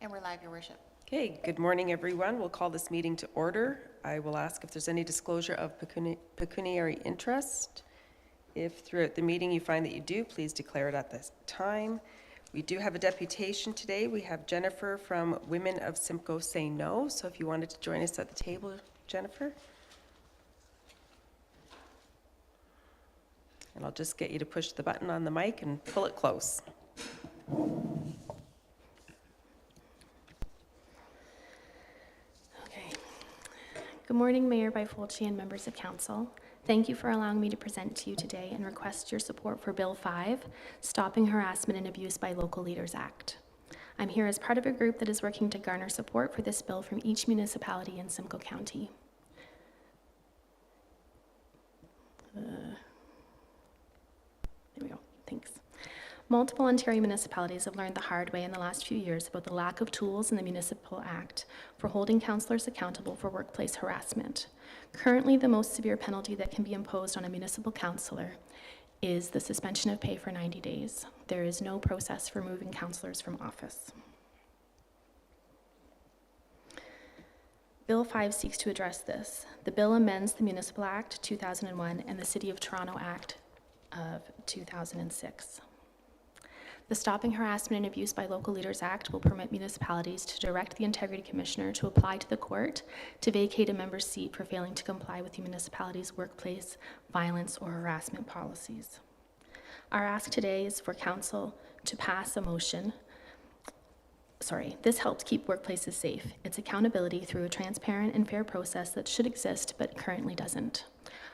And we're live, Your Worship. Okay, good morning, everyone. We'll call this meeting to order. I will ask if there's any disclosure of pecuniary interest. If throughout the meeting you find that you do, please declare it at this time. We do have a deputation today. We have Jennifer from Women of Simcoe Say No. So if you wanted to join us at the table, Jennifer. And I'll just get you to push the button on the mic and pull it close. Good morning, Mayor Byfolchi and members of council. Thank you for allowing me to present to you today and request your support for Bill 5, Stopping Harassment and Abuse by Local Leaders Act. I'm here as part of a group that is working to garner support for this bill from each municipality in Simcoe County. There we go, thanks. Multiple Ontario municipalities have learned the hard way in the last few years about the lack of tools in the Municipal Act for holding councillors accountable for workplace harassment. Currently, the most severe penalty that can be imposed on a municipal councillor is the suspension of pay for 90 days. There is no process for moving councillors from office. Bill 5 seeks to address this. The bill amends the Municipal Act 2001 and the City of Toronto Act of 2006. The Stopping Harassment and Abuse by Local Leaders Act will permit municipalities to direct the Integrity Commissioner to apply to the court to vacate a member's seat for failing to comply with the municipality's workplace violence or harassment policies. Our ask today is for council to pass a motion. This helps keep workplaces safe. It's accountability through a transparent and fair process that should exist but currently doesn't.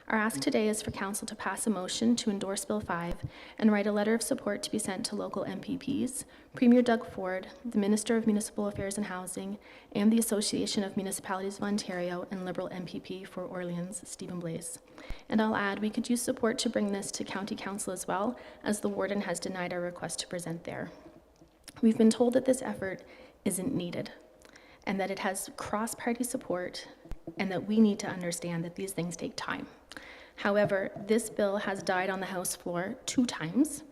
Our ask today is for council to pass a motion to endorse Bill 5 and write a letter of support to be sent to local MPPs, Premier Doug Ford, the Minister of Municipal Affairs and Housing, and the Association of Municipalities of Ontario and Liberal MPP for Orleans, Stephen Blaise. And I'll add, we could use support to bring this to County Council as well, as the Warden has denied our request to present there. We've been told that this effort isn't needed and that it has cross-party support and that we need to understand that these things take time. However, this bill has died on the House floor 2 times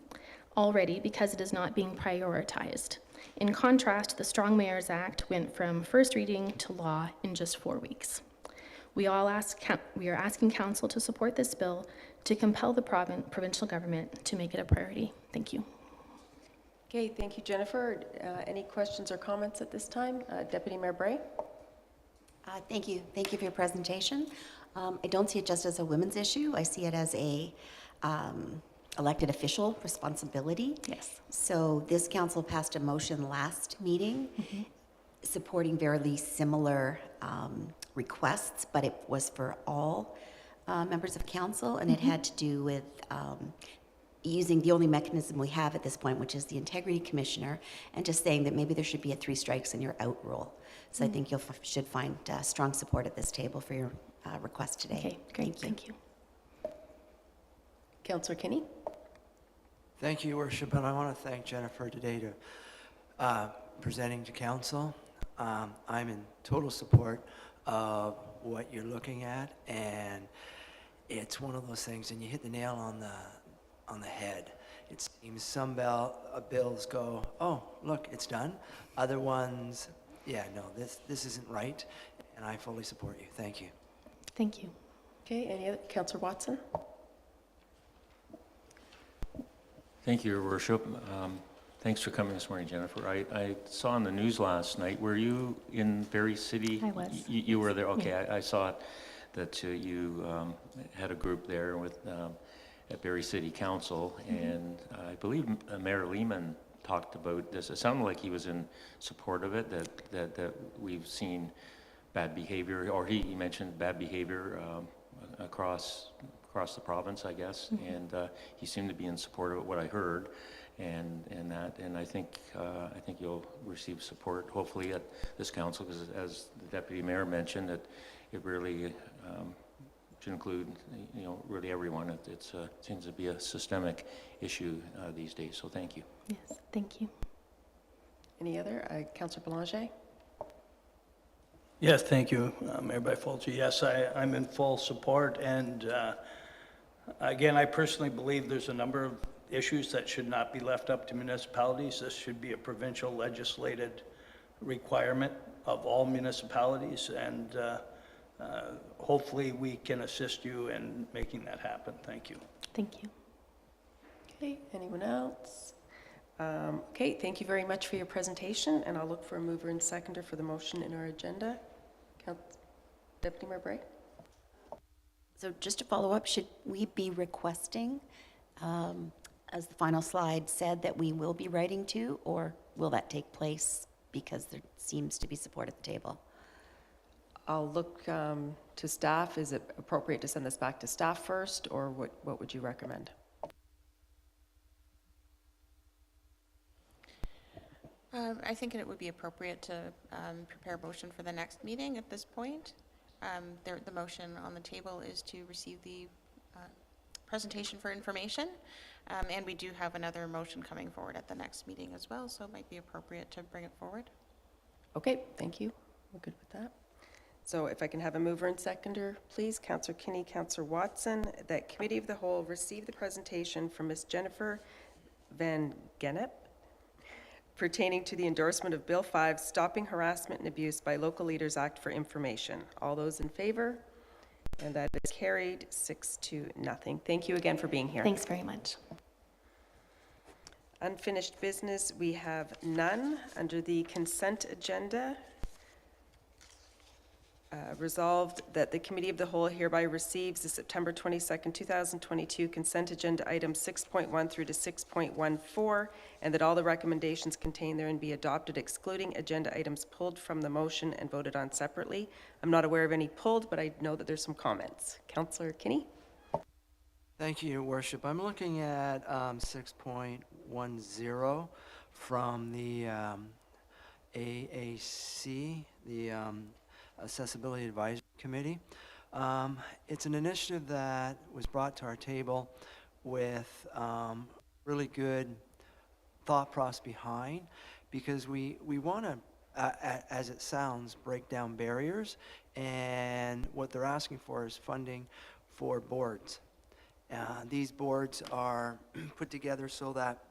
already because it is not being prioritized. In contrast, the Strong Mayors Act went from first reading to law in just 4 weeks. We are asking council to support this bill to compel the provincial government to make it a priority. Thank you. Okay, thank you, Jennifer. Any questions or comments at this time? Deputy Mayor Bray? Thank you. Thank you for your presentation. I don't see it just as a women's issue. I see it as a elected official responsibility. Yes. So this council passed a motion last meeting supporting very similar requests, but it was for all members of council, and it had to do with using the only mechanism we have at this point, which is the Integrity Commissioner, and just saying that maybe there should be a 3 strikes and you're out rule. So I think you should find strong support at this table for your request today. Okay, great. Thank you. Councillor Kinney? Thank you, Your Worship, and I want to thank Jennifer today to presenting to council. I'm in total support of what you're looking at, and it's one of those things, and you hit the nail on the head. It seems some bills go, oh, look, it's done. Other ones, yeah, no, this isn't right, and I fully support you. Thank you. Thank you. Okay, any other? Councillor Watson? Thank you, Your Worship. Thanks for coming this morning, Jennifer. I saw on the news last night, were you in Barrie City? I was. You were there? Okay, Yeah. I saw that you had a group there with at Barrie City Council, and I believe Mayor Lehman talked about this. It sounded like he was in support of it, that we've seen bad behavior, or he mentioned bad behavior across the province, I guess, and he seemed to be in support of what I heard, and I think you'll receive support hopefully at this council, because as the deputy mayor mentioned, that it really should include really everyone. It seems to be a systemic issue these days. So thank you. Yes, thank you. Any other? Councillor Belanger? Yes, thank you, Mayor Byfolchi. Yes, I'm in full support, and again, I personally believe there's a number of issues that should not be left up to municipalities. This should be a provincial legislated requirement of all municipalities, and hopefully we can assist you in making that happen. Thank you. Thank you. Okay, anyone else? Okay, thank you very much for your presentation, and I'll look for a mover and seconder for the motion in our agenda. Deputy Mayor Bray? So just to follow up, should we be requesting, as the final slide said, that we will be writing to, or will that take place because there seems to be support at the table? I'll look to staff. Is it appropriate to send this back to staff first, or what would you recommend? I think it would be appropriate to prepare a motion for the next meeting at this point. The motion on the table is to receive the presentation for information, and we do have another motion coming forward at the next meeting as well, so it might be appropriate to bring it forward. Okay, thank you. We're good with that. So if I can have a mover and seconder, please. Councillor Kinney, Councillor Watson, that Committee of the Whole receive the presentation from Ms. Jennifer Van Gennep pertaining to the endorsement of Bill 5, Stopping Harassment and Abuse by Local Leaders Act for information. All those in favor? And that is carried 6-0. Thank you again for being here. Thanks very much. Unfinished business, we have none. Under the consent agenda, resolved that the Committee of the Whole hereby receives the September 22nd, 2022 consent agenda items 6.1 through to 6.14, and that all the recommendations contained therein be adopted, excluding agenda items pulled from the motion and voted on separately. I'm not aware of any pulled, but I know that there's some comments. Councillor Kinney? Thank you, Your Worship. I'm looking at 6.10 from the AAC, the Accessibility Advisory Committee. It's an initiative that was brought to our table with really good thought process behind, because we want to, as it sounds, break down barriers, and what they're asking for is funding for boards. These boards are put together so that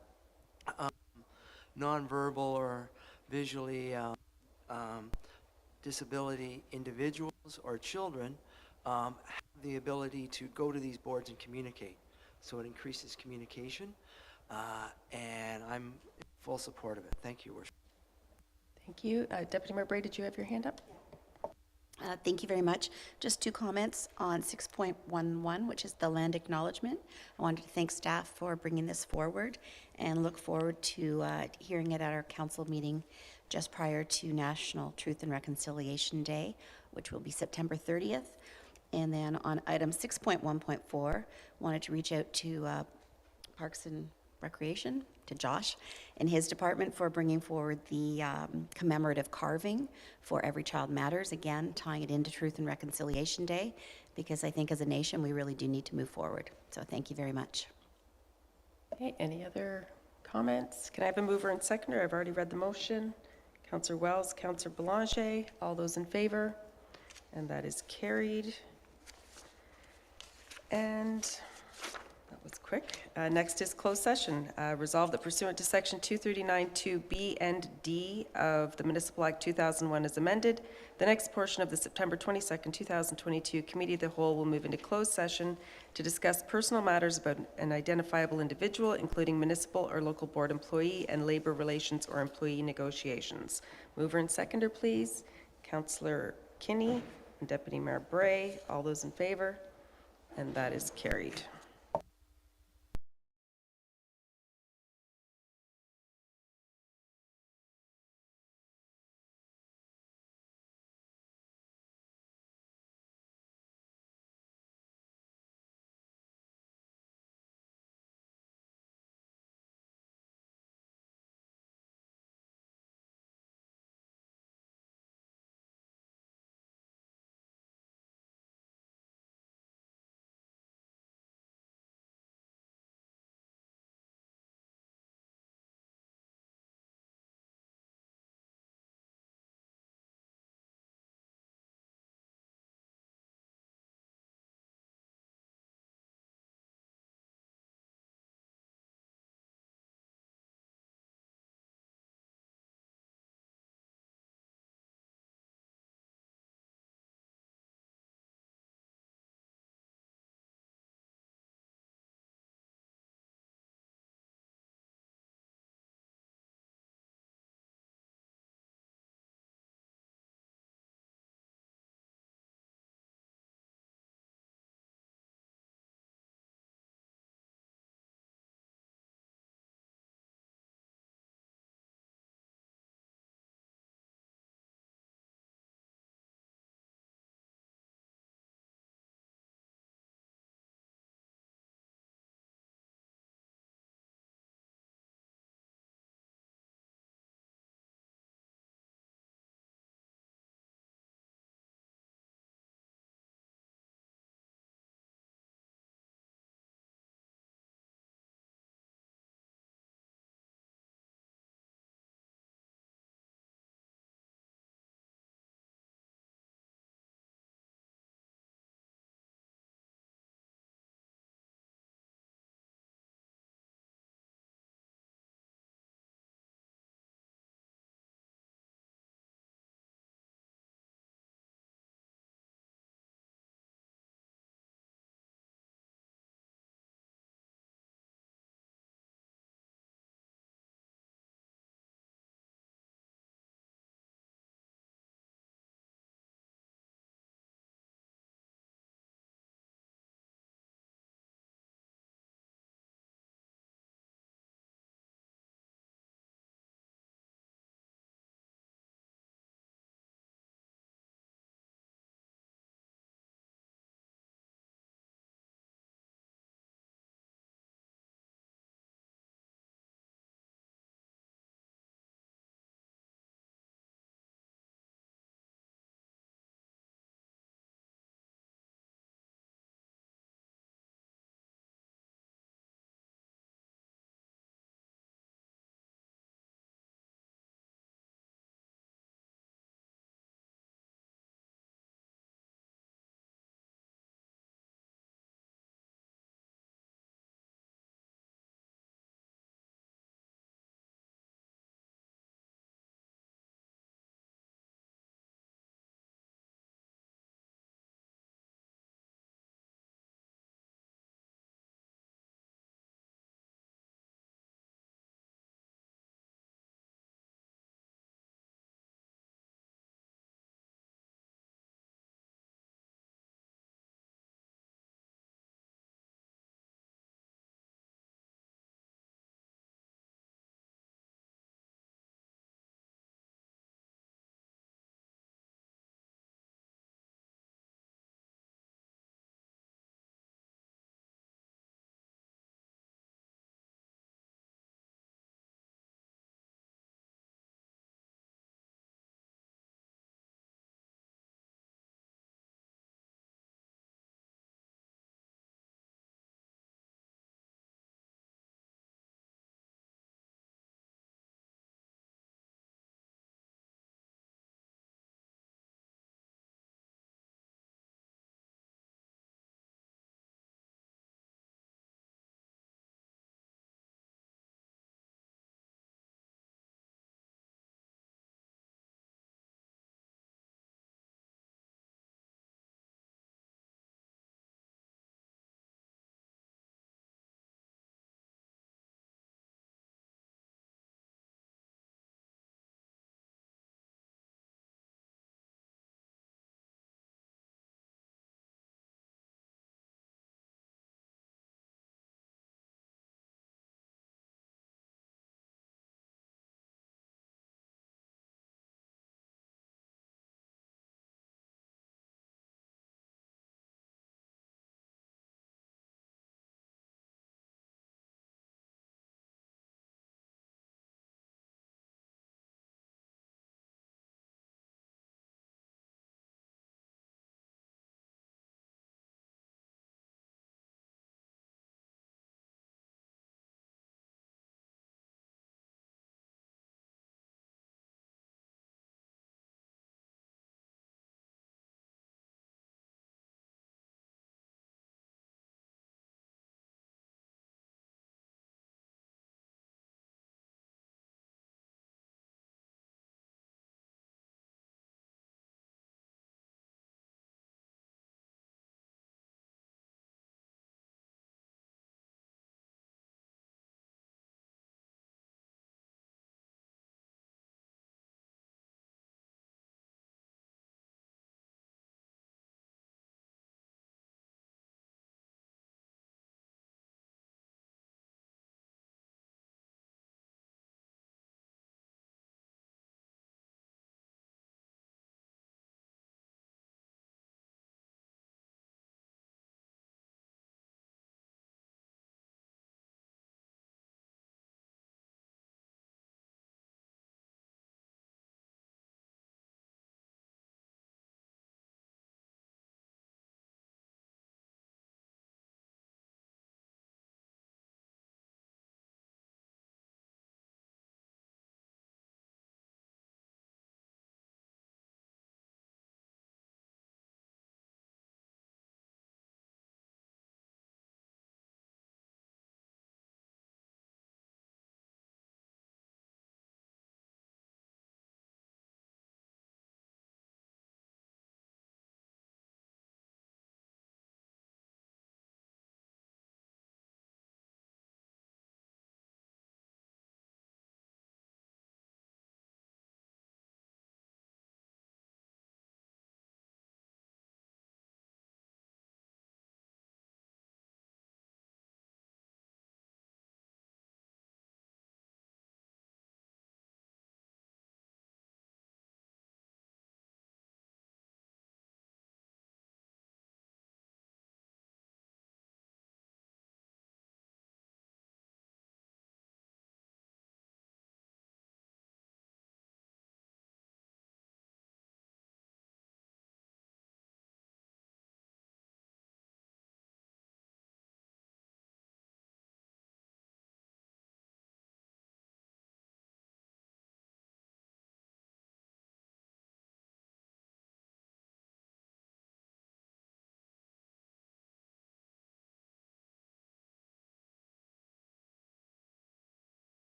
nonverbal or visually disability individuals or children have the ability to go to these boards and communicate. So it increases communication, and I'm in full support of it. Thank you, Your Worship. Thank you. Deputy Mayor Bray, did you have your hand up? Thank you very much. Just two comments on 6.11, which is the land acknowledgement. I wanted to thank staff for bringing this forward and look forward to hearing it at our council meeting just prior to National Truth and Reconciliation Day, which will be September 30th. And then on item 6.1.4, wanted to reach out to Parks and Recreation, to Josh and his department for bringing forward the commemorative carving for Every Child Matters, again, tying it into Truth and Reconciliation Day, because I think as a nation, we really do need to move forward. So thank you very much. Okay, any other comments? Can I have a mover and seconder? I've already read the motion. Councillor Wells, Councillor Belanger, all those in favor? And that is carried. And that was quick. Next is closed session. Resolved that pursuant to Section 239(2)B and D of the Municipal Act 2001 as amended, the next portion of the September 22nd, 2022 Committee of the Whole will move into closed session to discuss personal matters about an identifiable individual, including municipal or local board employee and labor relations or employee negotiations. Mover and seconder, please. Councillor Kinney and Deputy Mayor Bray. All those in favor? And that is carried.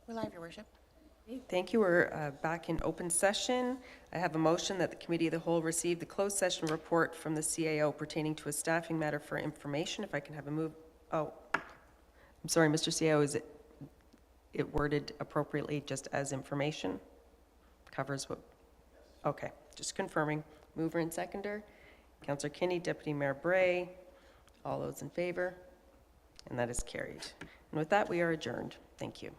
We're live, Your Worship. Thank you. We're back in open session. I have a motion that the Committee of the Whole receive the closed session report from the CAO pertaining to a staffing matter for information. If I can have a move, oh, I'm sorry, Mr. CAO, is it worded appropriately just as information? Covers what? Okay, just confirming. Mover and seconder. Councillor Kinney, Deputy Mayor Bray. All those in favor? And that is carried. And with that, we are adjourned. Thank you.